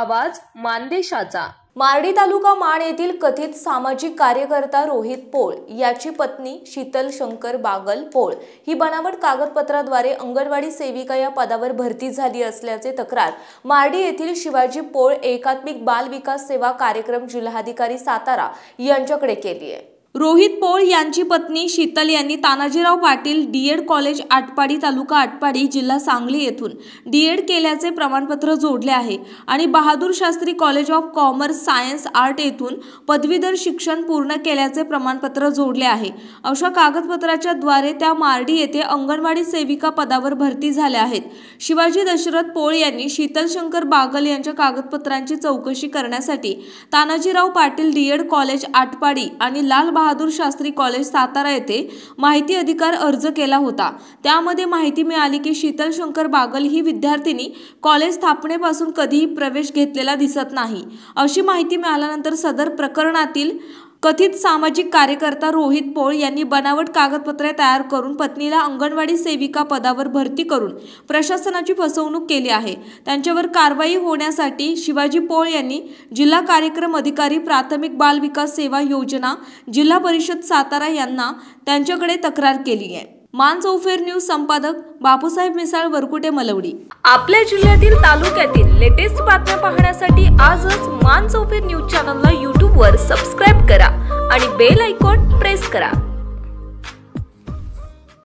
आवाज मानदेशाचा। मार्डी तालुका माण येथील कथित सामाजिक कार्यकर्ता रोहित पोळ याची पत्नी शीतल शंकर बागल पोळ ही बनावट कागदपत्राद्वारे अंगणवाडी सेविका या पदावर भरती झाली असल्याचे तक्रार मार्डी येथील शिवाजी पोळ एकात्मिक बाल विकास सेवा कार्यक्रम जिल्हाधिकारी सातारा यांच्याकडे केली आहे। रोहित पोळ यांची पत्नी शीतल यांनी तानाजीराव पाटील डीएड कॉलेज आटपाडी तालुका आटपाडी जिल्हा सांगली येथून डीएड केल्याचे प्रमाणपत्र जोडले आहे आणि Bahadur Shastri college of commerce science art येथून पदवीधर शिक्षण पूर्ण केल्याचे प्रमाणपत्र जोडले आहे। अशा कागदपत्राच्या द्वारे त्या मार्डी येथे अंगणवाडी सेविका पदावर भरती झाल्या आहेत। शिवाजी दशरथ पोळ यांनी शीतल शंकर बागल यांच्या कागदपत्रांची चौकशी करण्यासाठी तानाजीराव पाटील डीएड कॉलेज आटपाडी आणि लाल बहादूर शास्त्री कॉलेज सातारा येथे माहिती अधिकार अर्ज केला होता। त्यामध्ये माहिती मिळाली की शीतल शंकर बागल ही विद्यार्थिनी कॉलेज स्थापनेपासून कधीही प्रवेश घेतलेला दिसत नाही। अशी माहिती मिळाल्यानंतर सदर प्रकरणातील कथित सामाजिक कार्यकर्ता रोहित पोळ यांनी बनावट कागदपत्रे तयार करून पत्नीला अंगणवाडी सेविका पदावर भरती करून प्रशासनाची फसवणूक केली आहे। त्यांच्यावर कारवाई होण्यासाठी शिवाजी पोळ यांनी जिल्हा कार्यक्रम अधिकारी प्राथमिक बाल विकास सेवा योजना जिल्हा परिषद सातारा यांना त्यांच्याकडे तक्रार केली आहे। मान चौफेर न्यूज संपादक बापूसाहेब मिसाळ वरकुटे मलवडी। आपल्या जिल्ह्यातील तालुक्यातील लेटेस्ट बातम्या पाहण्यासाठी आजच मान चौफेर न्यूज चॅनलला YouTube वर सबस्क्राइब करा आणि बेल आयकॉन प्रेस करा।